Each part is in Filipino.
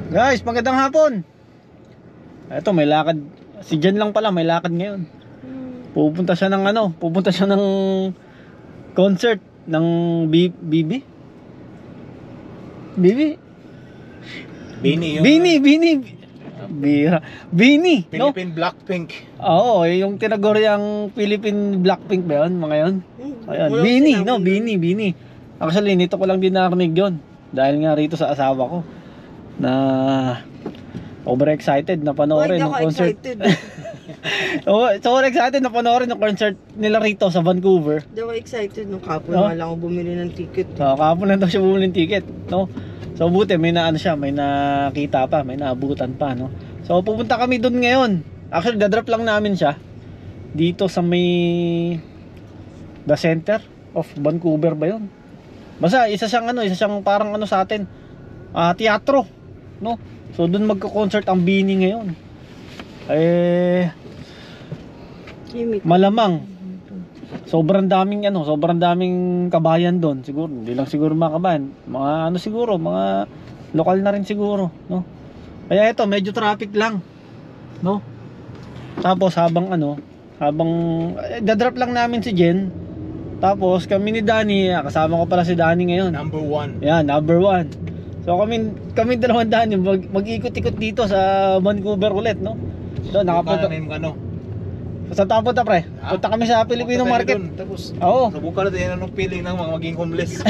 Guys, magandang hapon. Eto, may lakad. Si Jen lang pala, may lakad ngayon. Pupunta siya ng ano, pupunta siya ng concert ng Bibi. Bini yung Bira. Bini, no? Philippine Blackpink. Oo, yung tinaguriang Philippine Blackpink ba yun, mga yun? Ayan, Bini, no? Bini. Actually, nito ko lang din narinig yun. Dahil nga rito sa asawa ko na overexcited na panoorin ng concert. So excited na panoorin ng concert nila rito sa Vancouver. Hindi ako excited nung kapon na lang ako bumili ng ticket. Kapon lang daw siya bumili ng ticket, no? So buti may naano siya, may nakita pa, may naabutan pa, no? So pupunta kami doon ngayon. Actually, dadrop lang namin siya dito sa may the center of Vancouver ba 'yon? Basta isa siyang parang ano sa atin, teatro, no? So doon magko-concert ang Bini ngayon. Malamang sobrang daming kabayan doon. Siguro hindi lang siguro mga kabayan, mga mga lokal na rin siguro, no? Kaya ito medyo traffic lang, no? Tapos habang dadrop lang namin si Jen. Tapos kami ni Danny, kasama ko pala si Danny ngayon. Number 1. Yeah, number 1. So kami dalawang Danny mag-ikot-ikot dito sa Vancouver ulit, no? So nakapunta Saan tayo punta, pre? Punta kami sa Filipino market. Tapos subukan natin anong feeling ng mga maging homeless.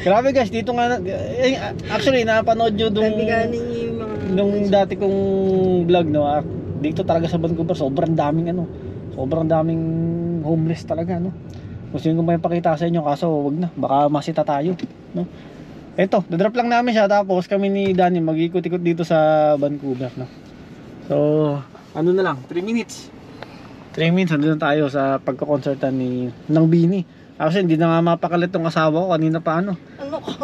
Grabe guys, dito nga actually napanood nyo nung dati kong vlog, no? Dito talaga sa Vancouver sobrang daming homeless talaga, no? Gusto ko may pakita sa inyo, kaso wag na, baka masita tayo, no? Eto, dadrop lang namin siya, tapos kami ni Danny mag-ikot-ikot dito sa Vancouver, no? So ano na lang, 3 minutes andun na tayo sa pagkakonsertan ng Bini. Actually hindi na nga mapakalit tong asawa ko kanina pa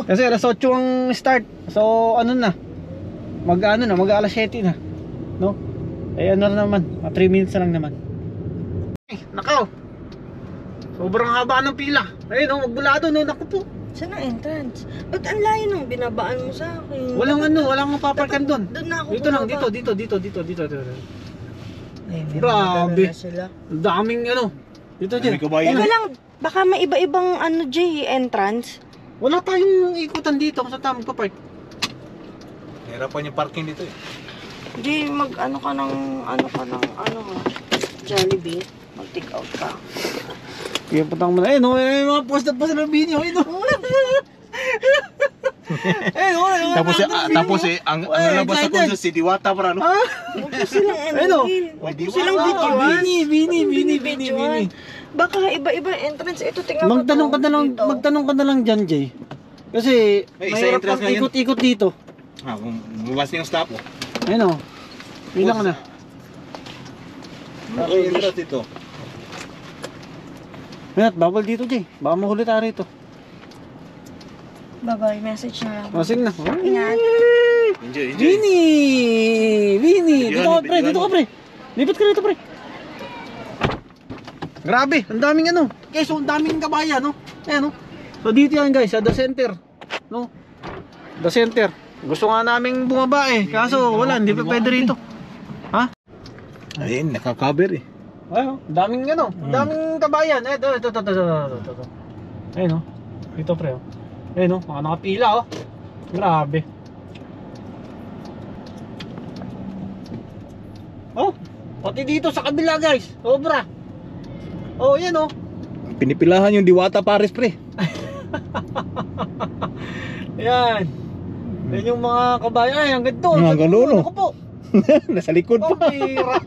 kasi alas 8 ang start. So mag alas 7 na, no? Naman 3 minutes na lang naman. Nakaw, sobrang haba ng pila. Ayun, magbulado, no? Naku po, saan ang entrance? Ba't ang layo nung binabaan mo sa akin? walang mapaparkan doon. Doon na ako Dito. Ay, grabe. Daming dito dyan. Teka lang, baka may iba-ibang entrance. Wala tayong ikutan dito kung saan tayo magpapark. Hirapan yung parking dito eh. Hindi, ka ng Jollibee. Mag-take out ka. Kaya putang mo na, may mga post pa sa Bini, Tapos ang labas sa concert si Diwata para silang Bini. Baka iba-iba entrance. Ito, tingnan mo. Magtanong ka na lang dyan, Jay. Kasi may mahirap kang ikot-ikot dito. Bumas na yung stop mo. Bilang na. Okay, entrance dito. Bawal dito, Jay. Baka mahuli tayo rito. Bye-bye, message na lang. Sige na. Ingat. Enjoy. Bini. Dito ka, pre. Lipat ka rito, pre. Grabe, ang daming guys, ang daming kabayan, no? Ayan, no? So dito yan, guys, sa the center, no? The center. Gusto nga naming bumaba kaso wala, hindi pa pwede rito. Ha? Ayun, naka-cover eh. Ayun, daming daming kabayan. Ito. Ayun, no? Dito, pre. Ayun, no? Mga nakapila, Grabe. Pati dito sa kabila, guys. Sobra. Yan, Pinipilahan yung Diwata Paris, pre. Yan. Yan yung mga kabayan. Ang ganito. Ganun, Ako po. Nasa likod pa. Pira.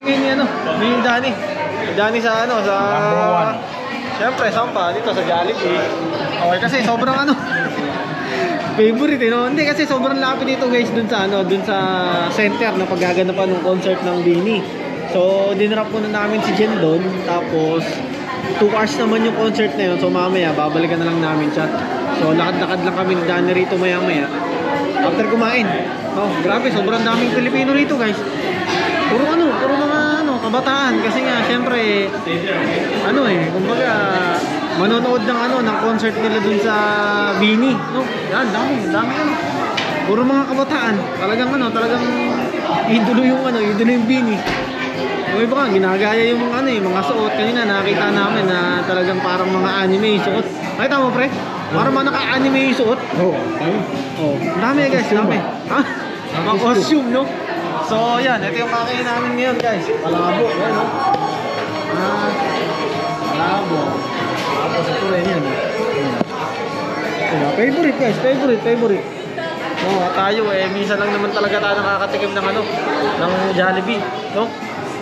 Ngayon ni Danny. Danny sa sa Siyempre, sampa dito sa Jollibee. Okay, kasi sobrang favorite, no? Hindi, kasi sobrang lapit dito, guys, dun sa center na paggaganapan ng concert ng Bini. So, dinrap muna namin si Jen doon. Tapos 2 hours naman yung concert na yun. So mamaya babalikan na lang namin siya. So lakad-lakad lang kami ni Danny rito maya-maya after kumain. Grabe, sobrang daming Pilipino rito, guys. Puro mga kabataan kasi nga syempre kumbaga manonood ng ng concert nila dun sa Bini, no? Yan, dami ano. Puro mga kabataan. Talagang idolo yung Bini. Yung iba ka, ginagaya yung mga suot. Kanina nakita namin na talagang parang mga anime yung suot. Nakita mo, pre? Parang mga naka-anime yung suot. Oo. Oh, dami guys, dami. Ha? Mga costume, no? So, yan. Ito yung kakain namin ngayon, guys. Palabo. Yan, no? Palabo. Tapos ito rin yan. Favorite, guys. Favorite. So, tayo minsan lang naman talaga tayo nakakatikim ng ng Jollibee, no?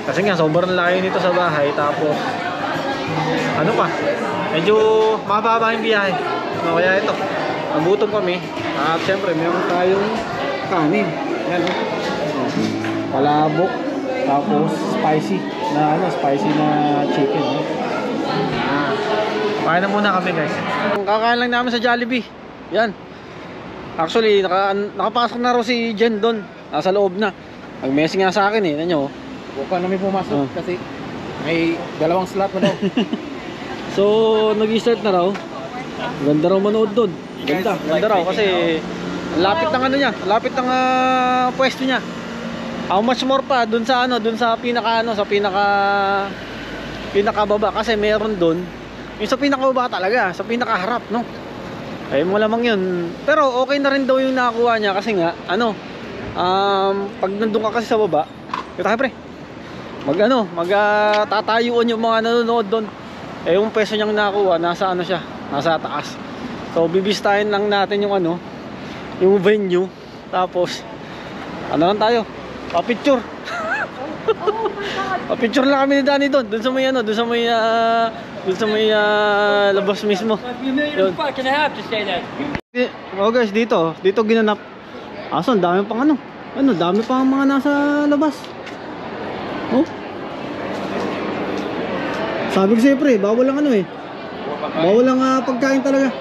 Kasi nga, sobrang layo nito sa bahay. Tapos, medyo mababa yung biyahe. No, kaya ito, nagutom kami. At syempre, meron tayong kanin. Yan, no? Palabok. Tapos, spicy na chicken, no? Kain na muna kami, guys. Kakain lang namin sa Jollibee. Yan. Actually, nakapasok na raw si Jen doon. Nasa loob na. Nag-message nga sa akin eh. Nanyo, Huwag pa namin pumasok kasi may 2 slot na daw. So, nag-start na raw. Ganda raw manood doon. Ganda raw kasi lapit ng lapit ng pwesto niya. How much more pa doon sa pinakababa kasi meron doon. Yung sa pinakababa talaga, sa pinakaharap, no? Ay mo lamang 'yun. Pero okay na rin daw yung nakakuha niya kasi nga pag nandun ka kasi sa baba, kita pre. Tatayuan yung mga nanonood doon. Yung peso niyang nakuha nasa nasa taas. So bibistahin lang natin yung yung venue. Tapos lang tayo? Pa-picture. Pa-picture lang kami ni Danny doon sa may doon sa may labas mismo. Yun. Can I have to say that? Oh guys, dito ginanap. Asan dami pang dami pang mga nasa labas. Oh. Sabi ko sa'yo pre, bawal lang bawal lang pagkain talaga.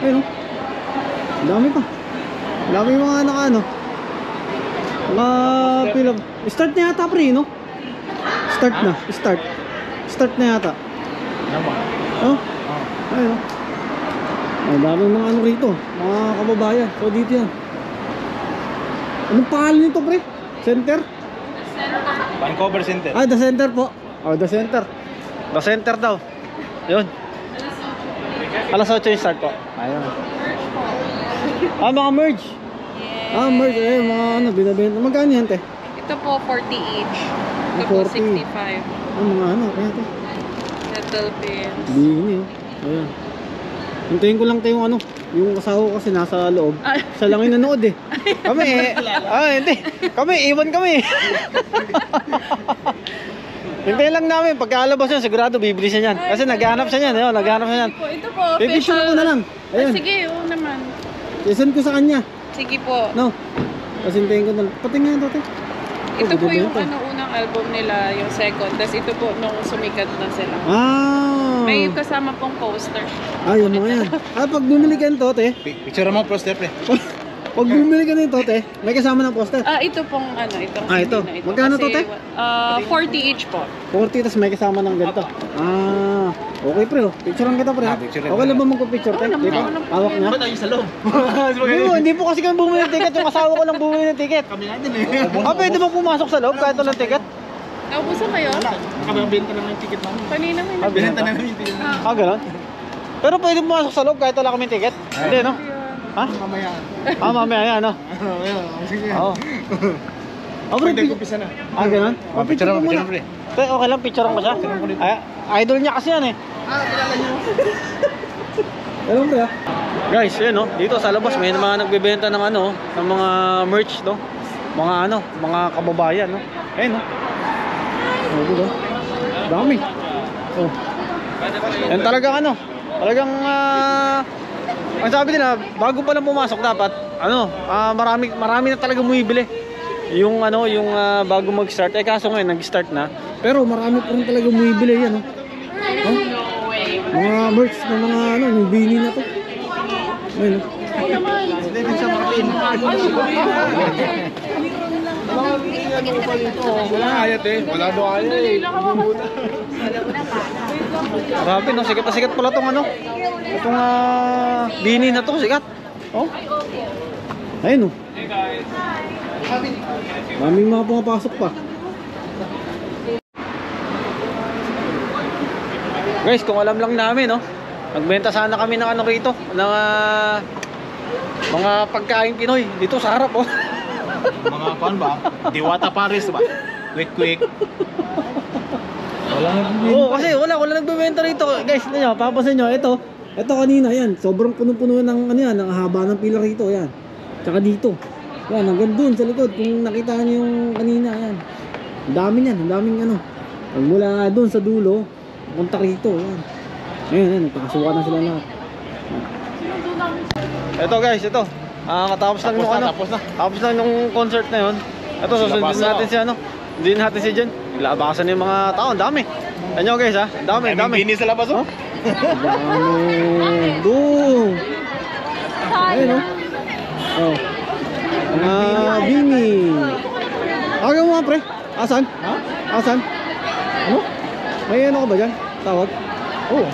Ayun oh. Dami pa. Dami yung mga pila. Start na yata pre, no? Start na yata. Oh? Ayun oh. Ang daming mga rito, mga kababayan. So dito yan. Anong pangalan nito pre? Center? Vancouver Center. The center po. The center. The center daw. Yun. Alas 8 yung start po. Ayun. Mga merge. Yes. Merge. Mga binabenta. Magkano yan, te? Ito po, 40 each. Ito po, 40. 65. Kaya te? Little pins. Bini. Ayun. Hintayin ko lang tayo yung asawa ko kasi nasa loob. Siya lang yung nanood eh. Kami hindi. Iwan kami. Hintayin lang namin. Pagkalabas yan, sigurado bibili siya yan. Kasi naghahanap siya yan. Naghahanap siya yan. Ito po, Pipicture ko na lang. Ayun. Sige, naman. Isend ko sa kanya. Sige po. No. Kasi hintayin ko na lang. Pati nga ito. Ito po yung unang album nila, yung second. Tapos ito po nung sumikat na sila. May kasama pong poster. Yun mga yan. Pag bumili ka nito, te. Picture mo pro step Pag bumili ka nito, te, may kasama ng poster. Ito pong itong ito. CD na ito. Magkano to, te? 40 each po. 40, tapos may kasama ng ganito. Okay pre, picturean kita pre. Okay lang ba magpa-picture, te? Dito, hawak niya. Ba't tayo sa loob? Hindi po kasi kami bumili ng ticket. Yung asawa ko lang bumili ng ticket. Kami natin eh. Pwede ba pumasok sa loob kahit walang ticket? Naubusan kayo? Kami ang benta naman yung ticket namin. Kanina may Binenta namin yung ticket namin. Ganon? Pero pwede pumasok sa loob kahit wala kaming ticket? Hindi, no? Ha? Mamaya. Mamaya yan, no? Sige. Oo. Pwede kumpisa na. Ganon? Picture mo muna. Okay lang, picture ko siya. Idol niya kasi yan eh. Kilala niyo. Alam ba? Guys, yun no, dito sa labas may mga nagbebenta ng ng mga merch, no? Mga kababayan, no? Ayun, no? Dito. Dami. Oh. Yan talagang talagang ang sabi nila, bago pa lang pumasok dapat, marami na talaga bumibili. Yung bago mag-start, kaso ngayon nag-start na. Pero marami pa rin talaga bumibili yan, no? Mga merch ng mga yung bini na to. Ayun. Dito sa Martin. Wala ayat eh. Wala do ayat eh. Grabe no, sikat na sikat pala tong ano. Itong bini na to, sikat. Oh. Ayun oh. Maming mga pumapasok pa. Guys, kung alam lang namin, no, magbenta sana kami ng ano rito, ng mga pagkain Pinoy dito sa harap, oh. Mga kuan ba? Diwata Paris ba? Quick. Wala na Oo, kasi wala nagbebenta rito. Guys, ito nyo, papasin nyo, ito kanina, yan, sobrang puno-puno ng ano yan, ng haba ng pila rito, yan. Tsaka dito. Yan, hanggang dun sa likod, kung nakita nyo yung kanina, yan. Ang dami yan, ang daming ano. Pag mula dun sa dulo, punta rito, yan. Ayun, nagpakasuka na sila lahat. Ito guys, ito. Katapos lang nung ano. Tapos lang nung concert na yun. Ito, susundin natin si ano. Hindi natin si Jen. Labasan yung mga tao, ang dami. Ano guys ha? Dami. Bini sa labas oh. Dami. Doon. Ayun oh. Oh. Mga bini. Aga mo nga pre. Asan? Ha? Asan? Ano? May ano ka ba dyan? Tawag? Oo.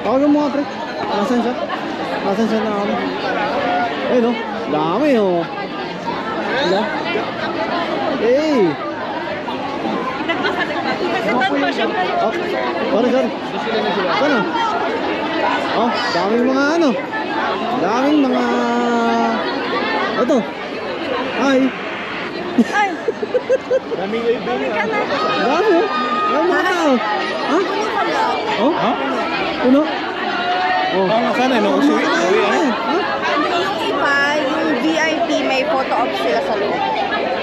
Tawagan mo nga pre. Asan siya? Asan siya na ano? Ayun oh. Dami oh. Diba? Hey! Oh, sorry. Sana? Oh, daming mga ano. Daming mga... Ito. Hi. Daming bini. Dami oh. Dami mga tao. Ha? Oh? Ha? Puno? Oh. Sana no usuwi. Ha? Yung iba, yung VIP, may photo op sila sa loob.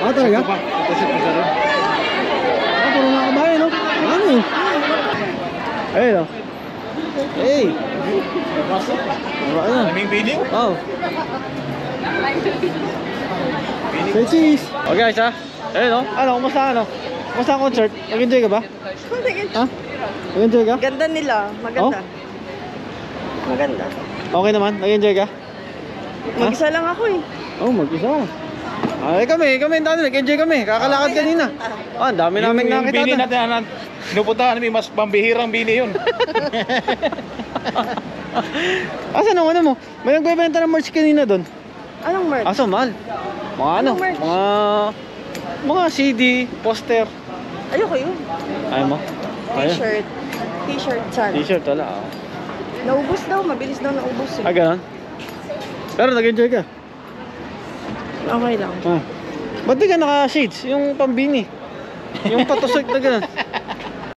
Talaga? Kasi pa sa rin. Puro mga kabayan no? Dami oh. Ayun oh. Hey! Ano? Daming bini. Oh. Say cheese! Oh guys ha? Ayun oh. Ano? Kumusta ano? Kumusta ang concert? Nag-enjoy ka ba? Ha? Nag-enjoy ka? Ganda nila, maganda. Maganda. Okay naman? Nag-enjoy ka? Mag-isa lang ako eh. Oh, mag-isa. Ay kami dati nag-enjoy kami. Kakalakad kanina. Ah, ang dami namin Yung nakita. bini natin, pinupuntahan namin, mas pambihirang bini yun. Asan ang ano mo? May nagbebenta ng merch kanina doon. Anong merch? Aso, mahal. Mga ano? Anong merch? Mga CD, poster. Ayoko yun. Ayaw mo? Ayaw. T-shirt. T-shirt, sana. T-shirt, wala. Oh. Naubos daw, mabilis daw naubos eh. Ah, ganun? Pero nag-enjoy ka? Okay lang. Ah. Ba't di ka naka-shades? Yung pambini. Yung patusok na ganun.